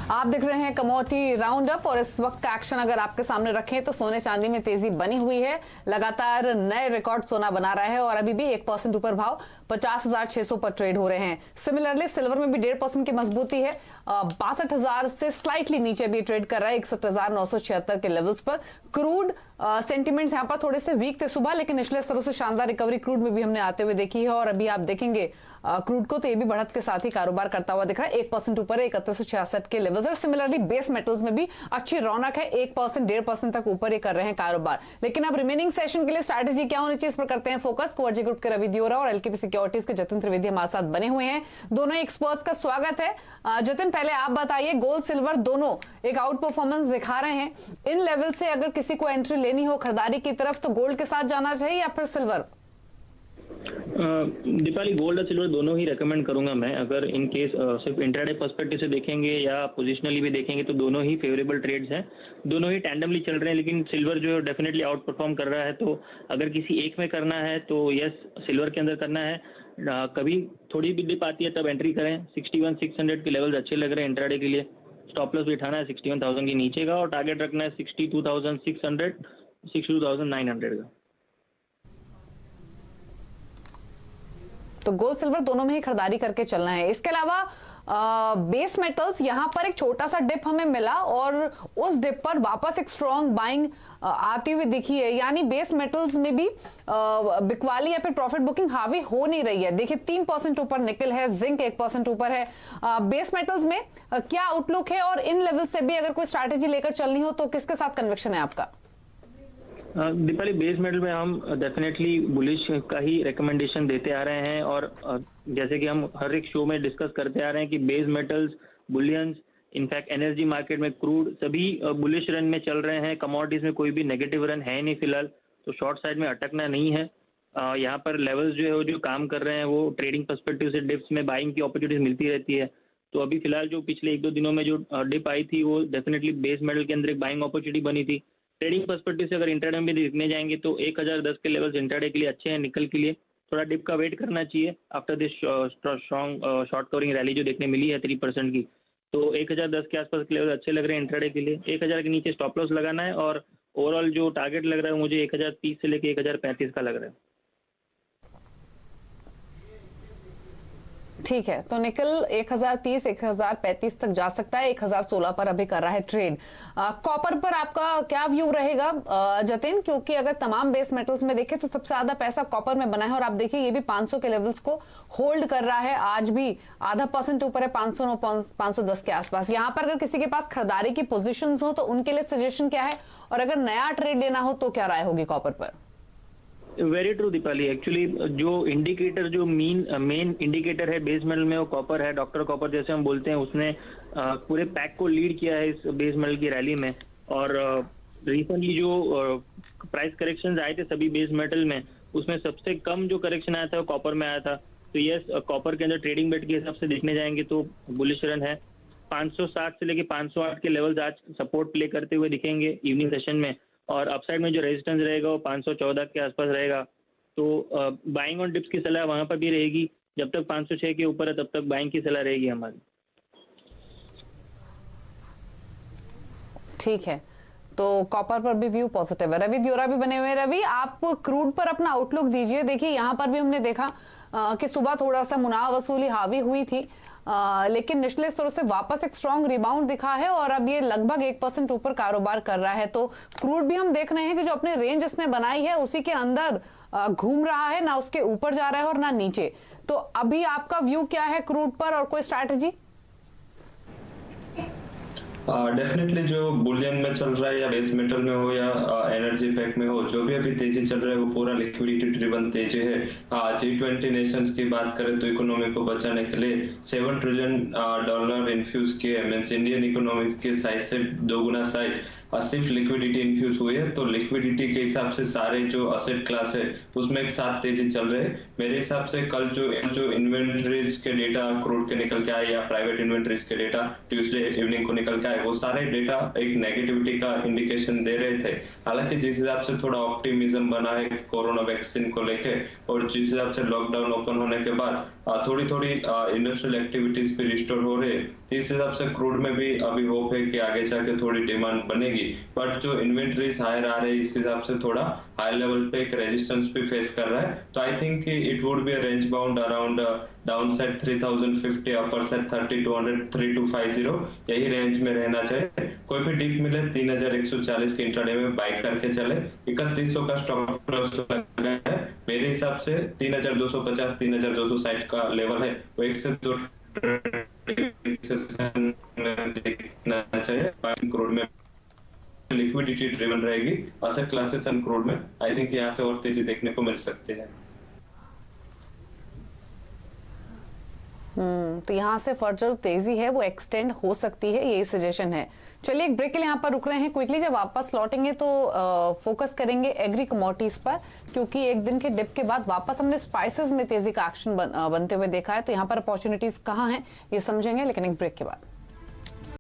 आप देख रहे हैं कमोडिटी राउंड अप और इस वक्त का एक्शन अगर आपके सामने रखें तो सोने चांदी में तेजी बनी हुई है। लगातार नए रिकॉर्ड सोना बना रहा है और अभी भी 1% ऊपर भाव 50,600 पर ट्रेड हो रहे हैं। सिमिलरली सिल्वर में भी 1.5% की मजबूती है, 62,000 से स्लाइटली नीचे भी ट्रेड कर रहा है 61,976 के लेवल्स पर। क्रूड सेंटिमेंट्स यहाँ पर थोड़े से वीक थे सुबह, लेकिन निचले स्तरों से शानदार रिकवरी क्रूड में भी हमने आते हुए देखी है और अभी आप देखेंगे क्रूड को तो ये भी बढ़त के साथ ही कारोबार करता हुआ दिख रहा है। 1% ऊपर है 3166 के लेवल्स और सिमिलरली बेस मेटल्स में भी अच्छी रौनक है, 1% 1.5% तक ऊपर ये कर रहे हैं कारोबार। लेकिन अब रिमेनिंग सेशन के लिए स्ट्रैटेजी क्या होनी चाहिए इस पर करते हैं फोकस। कोवर्जी ग्रुप के रवि दियोरा और एलकेपी सिक्योरिटीज के जतिन त्रिवेदी हमारे साथ बने हुए हैं। दोनों एक्सपर्ट्स का स्वागत है। जतिन, पहले आप बताइए, गोल्ड सिल्वर दोनों एक आउट परफॉर्मेंस दिखा रहे हैं, इन लेवल से अगर किसी को एंट्री लेनी हो खरीदारी की तरफ तो गोल्ड के साथ जाना चाहिए या फिर सिल्वर? दीपाली, गोल्ड और सिल्वर दोनों ही रेकमेंड करूंगा मैं। अगर इन केस सिर्फ इंट्राडे पर्सपेक्टिव से देखेंगे या पोजिशनली भी देखेंगे तो दोनों ही फेवरेबल ट्रेड्स हैं, दोनों ही टैंडमली चल रहे हैं। लेकिन सिल्वर जो है डेफिनेटली आउट परफॉर्म कर रहा है, तो अगर किसी एक में करना है तो यस सिल्वर के अंदर करना है। कभी थोड़ी भी डिप आती है तब एंट्री करें। 61,600 के लेवल्स अच्छे लग रहे हैं इंट्राडे के लिए। स्टॉप लॉस भी उठाना है 61,000 के नीचे का और टारगेट रखना है 62,600 62,900 का। तो गोल्ड सिल्वर दोनों में ही खरीदारी करके चलना है। इसके अलावा बेस मेटल्स यहाँ पर एक छोटा सा डिप हमें मिला और उस डिप पर वापस एक स्ट्रॉन्ग बाइंग आती हुई दिखी है, यानी बेस मेटल्स में भी बिकवाली या फिर प्रॉफिट बुकिंग हावी हो नहीं रही है। देखिए 3% ऊपर निकल है, जिंक 1% ऊपर है। बेस मेटल्स में क्या आउटलुक है और इन लेवल से भी अगर कोई स्ट्रैटेजी लेकर चलनी हो तो किसके साथ कन्विक्शन है आपका? दीपाली, बेस मेटल में हम डेफिनेटली बुलिश का ही रिकमेंडेशन देते आ रहे हैं और जैसे कि हम हर एक शो में डिस्कस करते आ रहे हैं कि base metals, bullions, in fact energy market में क्रूड सभी बुलिश रन में चल रहे हैं। कमोडिटीज में कोई भी नेगेटिव रन है नहीं फिलहाल, तो शॉर्ट साइड में अटकना नहीं है। यहाँ पर लेवल्स जो है वो जो काम कर रहे हैं वो ट्रेडिंग पर्सपेक्टिव से डिप्स में बाइंग की अपॉर्चुनिटीज मिलती रहती है। तो अभी फिलहाल जो पिछले 1-2 दिनों में जो डिप आई थी वो डेफिनेटली बेस मेटल के अंदर एक बाइंग अपॉर्चुनिटी बनी थी। ट्रेडिंग पर्सपेक्टिव से अगर इंट्राडे में देखने जाएंगे तो 1010 के लेवल्स इंट्राडे के लिए अच्छे हैं। निकल के लिए थोड़ा डिप का वेट करना चाहिए after this strong short covering rally जो देखने मिली है 3% की। तो 1010 के आसपास के लेवल अच्छे लग रहे हैं इंट्राडे के लिए। 1000 के नीचे स्टॉप लॉस लगाना है और ओवरऑल जो टारगेट लग रहा है मुझे 1030 से लेकर 1035 का लग रहा है। ठीक है, तो निकल 1030 1035 तक जा सकता है, 1016 पर अभी कर रहा है ट्रेड। कॉपर पर आपका क्या व्यू रहेगा जतिन? क्योंकि अगर तमाम बेस मेटल्स में देखें तो सबसे ज्यादा पैसा कॉपर में बना है और आप देखिए ये भी 500 के लेवल्स को होल्ड कर रहा है, आज भी आधा % ऊपर है 509 510 के आसपास। यहाँ पर अगर किसी के पास खरीदारी की पोजिशन हो तो उनके लिए सजेशन क्या है और अगर नया ट्रेड लेना हो तो क्या राय होगी कॉपर पर? वेरी ट्रू दीपाली, एक्चुअली जो इंडिकेटर जो मेन इंडिकेटर है बेस मेटल में वो कॉपर है। डॉक्टर कॉपर जैसे हम बोलते हैं, उसने पूरे पैक को लीड किया है इस बेस मेटल की रैली में। और रिसेंटली जो प्राइस करेक्शंस आए थे सभी बेस मेटल में, उसमें सबसे कम जो करेक्शन आया था वो कॉपर में आया था। तो यस, कॉपर के अंदर ट्रेडिंग बेट के हिसाब से देखने जाएंगे तो बुलिश रन है। 560 से लेके 508 के लेवल्स आज सपोर्ट प्ले करते हुए दिखेंगे इवनिंग सेशन में और अपसाइड में जो रेजिस्टेंस रहेगा वो 514 के आसपास रहेगा। तो बाइंग ऑन डिप्स की सलाह वहां पर भी रहेगी। जब तक 506 के ऊपर है तब तक बाइंग की सलाह रहेगी हमारी। ठीक है, तो कॉपर पर भी व्यू पॉजिटिव है। रवि दियोरा भी बने हुए हैं। रवि, आप क्रूड पर अपना आउटलुक दीजिए। देखिए यहाँ पर भी हमने देखा कि सुबह थोड़ा सा मुनाफा वसूली हावी हुई थी, लेकिन निचले स्तरों से वापस एक स्ट्रॉन्ग रिबाउंड दिखा है और अब ये लगभग 1% ऊपर कारोबार कर रहा है। तो क्रूड भी हम देख रहे हैं कि जो अपने रेंज इसने बनाई है उसी के अंदर घूम रहा है, ना उसके ऊपर जा रहा है और ना नीचे। तो अभी आपका व्यू क्या है क्रूड पर और कोई स्ट्रैटेजी? डेफिनेटली जो बुलियन में चल रहा है या बेस मेटल में हो या एनर्जी पैक में हो, जो भी अभी तेजी चल रहा है वो पूरा लिक्विडिटी ड्रिवन तेजी है। G20 नेशंस की बात करें तो इकोनॉमी को बचाने के लिए $7 ट्रिलियन इन्फ्यूज किए। मींस इंडियन इकोनॉमी के साइज से 2 गुना साइज सिर्फ लिक्विडिटी इन्फ्यूज हुई है। तो लिक्विडिटी के हिसाब से सारे जो असेट क्लास है उसमें एक साथ तेजी चल रहे हैं। मेरे हिसाब से कल जो इन्वेंटरीज के डेटा क्रूड के निकल के आए या प्राइवेट इन्वेंटरीज के डेटा ट्यूसडे इवनिंग को निकल के आए, वो सारे डेटा एक नेगेटिविटी का इंडिकेशन दे रहे थे। हालांकि जिस हिसाब से थोड़ा ऑप्टिमिज्म बना है कोरोना वैक्सीन को लेके और जिस हिसाब से लॉकडाउन ओपन होने के बाद थोड़ी थोड़ी इंडस्ट्रियल एक्टिविटीज भी रिस्टोर हो रहे हैं। इस हिसाब से क्रूड में भी अभी होप है कि आगे जाके थोड़ी डिमांड बनेगी, बट जो इन्वेंटरीज हायर आ रहे हैं इस हिसाब से थोड़ा हाई लेवल पे एक रेजिस्टेंस भी फेस कर रहा है। तो I think it would be a range bound around down side 3050, upper side 3200 3250, यही रेंज में रहना चाहिए। कोई भी डिप मिले 3140 के इंट्राडे में बाय करके चले। 3100 का स्टॉप लॉस लगा है मेरे हिसाब से। 3250 3260 का लेवल है, वो एक से दो देखना चाहिए। क्रूड में लिक्विडिटी ड्रिवन रहेगी, असेट क्लासेस एंड क्रूड में आई थिंक यहाँ से और तेजी देखने को मिल सकती है। तो यहाँ से फर्दर तेजी है वो एक्सटेंड हो सकती है, यही सजेशन है। चलिए एक ब्रेक के लिए यहाँ पर रुक रहे हैं। क्विकली जब वापस लौटेंगे तो फोकस करेंगे एग्री कमोडिटीज पर, क्योंकि एक दिन के डिप के बाद वापस हमने स्पाइसेस में तेजी का एक्शन बनते हुए देखा है। तो यहाँ पर अपॉर्चुनिटीज कहाँ हैं ये समझेंगे, लेकिन एक ब्रेक के बाद।